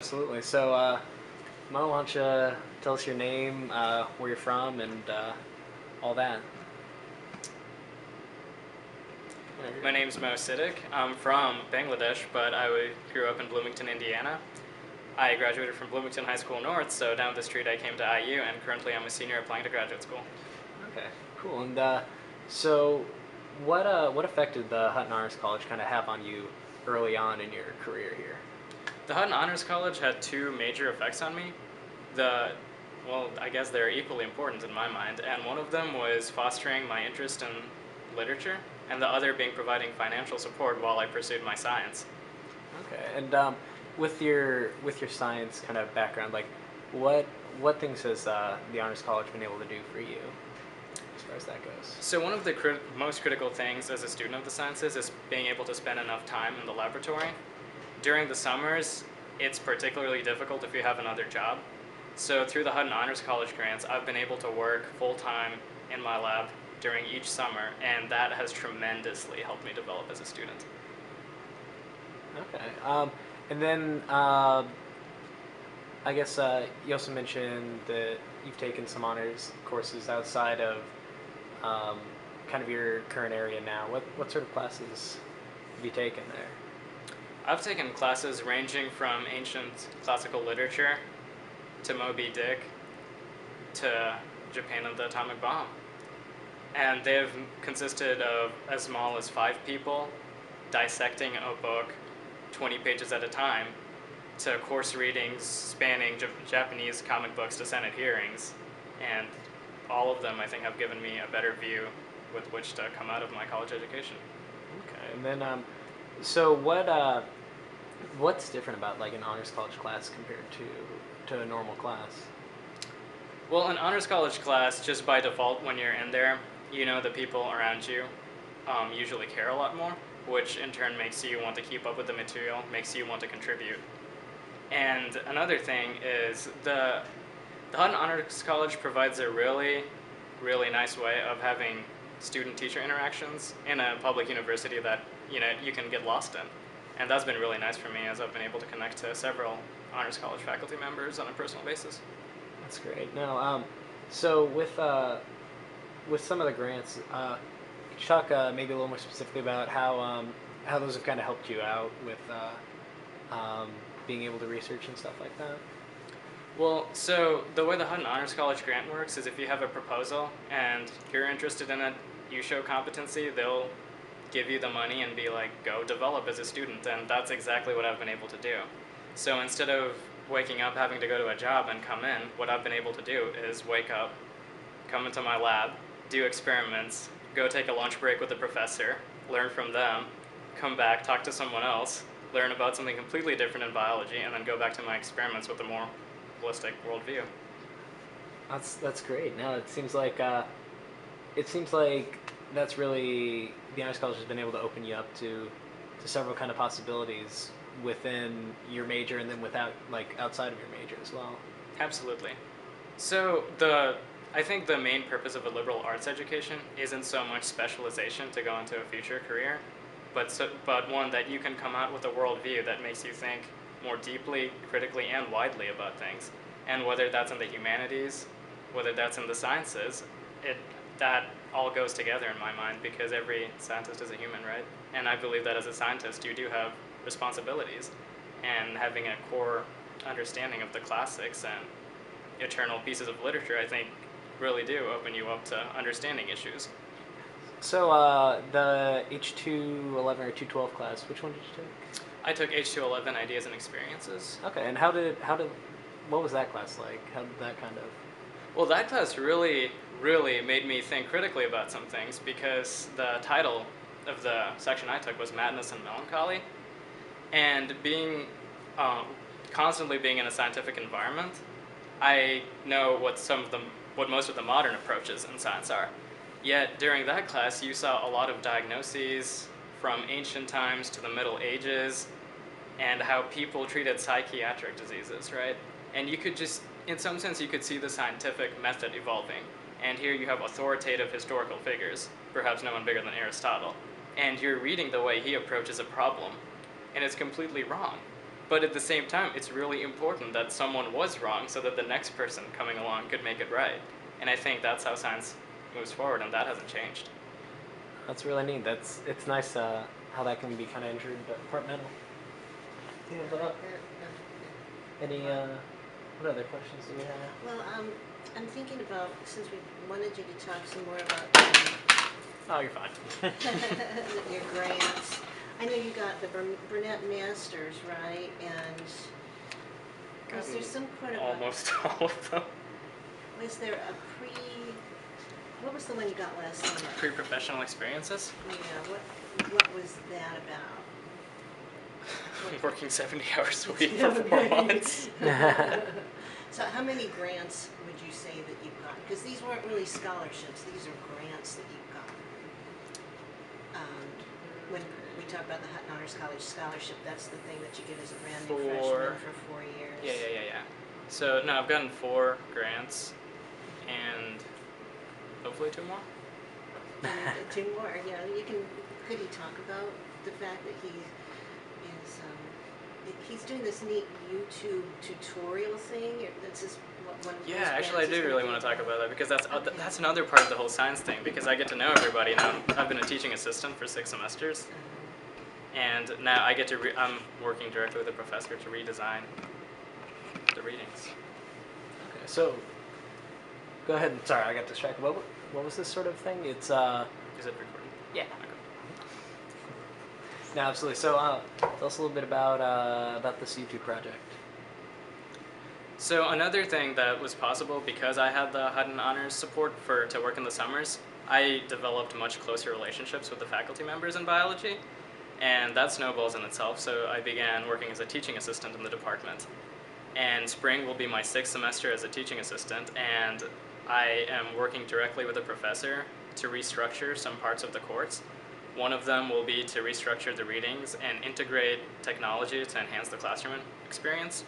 Absolutely. So, Mo, why don't you tell us your name, where you're from, and all that? Whenever you're My ready. name's mo2. I'm from Bangladesh, but I grew up in Bloomington, Indiana. I graduated from Bloomington High School North, so down the street I came to IU, and currently I'm a senior applying to graduate school. Okay, cool. And so, what effect did the Hutton Honors College kind of have on you early on in your career here? The Hutton Honors College had two major effects on me. The well, I guess they're equally important in my mind, and one of them was fostering my interest in literature, and the other being providing financial support while I pursued my science. Okay, and with your science kind of background, like what what things has the Honors College been able to do for you as far as that goes? So one of the most critical things as a student of the sciences is being able to spend enough time in the laboratory. During the summers, it's particularly difficult if you have another job. So through the Hutton Honors College grants, I've been able to work full-time in my lab during each summer, and that has tremendously helped me develop as a student. Okay. And then I guess you also mentioned that you've taken some honors courses outside of um, kind of your current area now. What sort of classes have you taken there? I've taken classes ranging from ancient classical literature to Moby Dick to Japan and the atomic bomb. And they've consisted of as small as 5 people dissecting a book 20 pages at a time to course readings spanning Japanese comic books to Senate hearings. And all of them, I think, have given me a better view with which to come out of my college education. Okay. And then so what's different about like an honors college class compared to a normal class? Well, an honors college class, just by default, when you're in there, you know the people around you usually care a lot more, which in turn makes you want to keep up with the material, makes you want to contribute. And another thing is the Hutton Honors College provides a really, really nice way of having student-teacher interactions in a public university that you can get lost in. And that's been really nice for me as I've been able to connect to several honors college faculty members on a personal basis. That's great. Now, so with some of the grants, could you talk maybe a little more specifically about how those have kind of helped you out with being able to research and stuff like that? Well, so the way the Hutton Honors College grant works is if you have a proposal and you're interested in it, you show competency, they'll give you the money and be like, go develop as a student. And that's exactly what I've been able to do. So instead of waking up having to go to a job and come in, what I've been able to do is wake up, come into my lab, do experiments, go take a lunch break with the professor, learn from them, come back, talk to someone else, learn about something completely different in biology, and then go back to my experiments with a more holistic worldview. That's great. Now it seems like that's really the honors college has been able to open you up to several kind of possibilities within your major and then without like outside of your major as well. Absolutely. So I think the main purpose of a liberal arts education isn't so much specialization to go into a future career, but one that you can come out with a worldview that makes you think more deeply, critically, and widely about things. And whether that's in the humanities, whether that's in the sciences, that all goes together in my mind because every scientist is a human, right? And I believe that as a scientist, you do have responsibilities, and having a core understanding of the classics and eternal pieces of literature, I think, really do open you up to understanding issues. So the H211 or 212 class, which one did you take? I took H211 Ideas and Experiences. Okay, and what was that class like? How did that kind of? Well, that class really, really made me think critically about some things because the title of the section I took was Madness and Melancholy. And um, constantly being in a scientific environment, I know what most of the modern approaches in science are. Yet during that class, you saw a lot of diagnoses from ancient times to the Middle Ages, and how people treated psychiatric diseases, right? And you could just, in some sense, you could see the scientific method evolving. And here you have authoritative historical figures, perhaps no one bigger than Aristotle, and you're reading the way he approaches a problem, and it's completely wrong. But at the same time, it's really important that someone was wrong so that the next person coming along could make it right. And I think that's how science moves forward, and that hasn't changed. That's really neat. It's nice how that can be kind of interdepartmental. Do you have any what other questions do we have? Well, I'm thinking about, since we wanted you to talk some more about Oh, you're fine. your grants. I know you got the Burnett Masters, right? And was there some kind of Almost all of them. was there a what was the one you got last summer? Pre-professional experiences. Yeah, what was that about? Working 70 hours a week for 4 months. So how many grants would you say that you've gotten? Because these weren't really scholarships, these are grants that you've gotten. When we talk about the Hutton Honors College Scholarship, that's the thing that you get as a brand new freshman for 4 years. Yeah. So, no, I've gotten 4 grants, and hopefully 2 more. And 2 more, yeah. Could he talk about the fact that he's doing this neat YouTube tutorial thing? That's his one of Yeah, actually, I do really want to talk about that, because that's another part of the whole science thing, because I get to know everybody now. I've been a teaching assistant for 6 semesters, and now I get to I'm working directly with a professor to redesign the readings. Okay, so go ahead. Sorry, I got distracted. What was this sort of thing? It's Is it recording? Yeah. Okay. No, absolutely. So tell us a little bit about this YouTube project. So another thing that was possible because I had the Hutton Honors support to work in the summers, I developed much closer relationships with the faculty members in biology, and that snowballs in itself. So I began working as a teaching assistant in the department. And spring will be my 6th semester as a teaching assistant, and I am working directly with a professor to restructure some parts of the course. One of them will be to restructure the readings and integrate technology to enhance the classroom experience.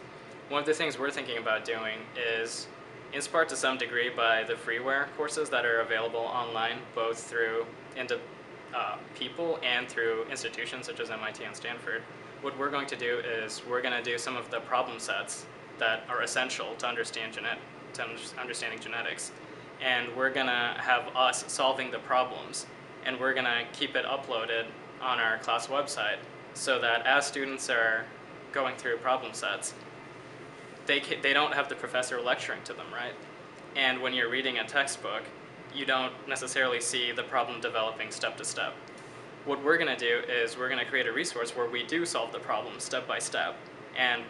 One of the things we're thinking about doing is, inspired to some degree by the freeware courses that are available online, both through people and through institutions such as MIT and Stanford. What we're going to do is we're going to do some of the problem sets that are essential to understanding genetics, and we're going to have us solving the problems, and we're going to keep it uploaded on our class website so that as students are going through problem sets, they don't have the professor lecturing to them, right? And when you're reading a textbook, you don't necessarily see the problem developing step to step. What we're going to do is we're going to create a resource where we do solve the problem step by step, and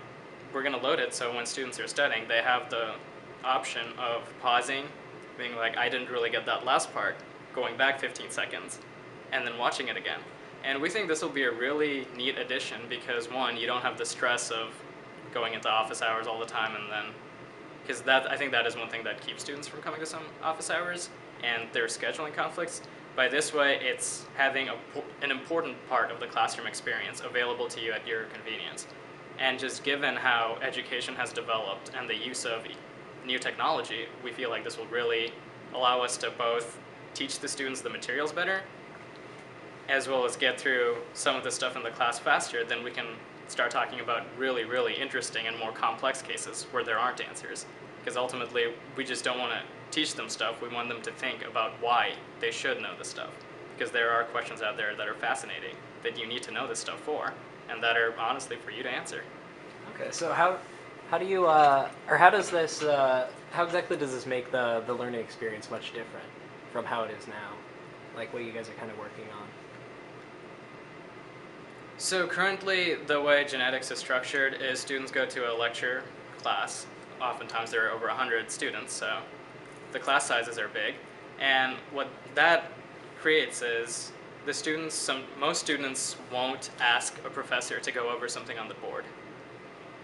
we're going to load it so when students are studying, they have the option of pausing, being like, I didn't really get that last part, going back 15 seconds, and then watching it again. And we think this will be a really neat addition because, one, you don't have the stress of going into office hours all the time, and then, because I think that is one thing that keeps students from coming to some office hours, and their scheduling conflicts. By this way, it's having an important part of the classroom experience available to you at your convenience. And just given how education has developed and the use of new technology, we feel like this will really allow us to both teach the students the materials better, as well as get through some of the stuff in the class faster. Then we can start talking about really, really interesting and more complex cases where there aren't answers. Because ultimately, we just don't want to teach them stuff. We want them to think about why they should know this stuff. Because there are questions out there that are fascinating that you need to know this stuff for, and that are honestly for you to answer. Okay, so how do you or how does this how exactly does this make the learning experience much different from how it is now? Like what you guys are kind of working on? So currently, the way genetics is structured is students go to a lecture class. Oftentimes there are over 100 students, so the class sizes are big. And what that creates is most students won't ask a professor to go over something on the board.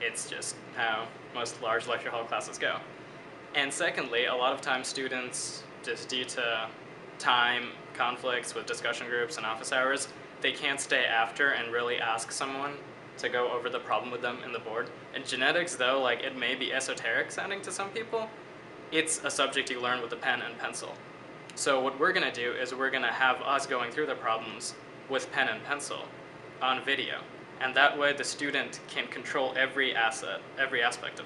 It's just how most large lecture hall classes go. And secondly, a lot of times students, just due to time conflicts with discussion groups and office hours, they can't stay after and really ask someone to go over the problem with them in the board. And genetics, though, like it may be esoteric sounding to some people, it's a subject you learn with a pen and pencil. So what we're going to do is we're going to have us going through the problems with pen and pencil on video. and that way the student can control every aspect of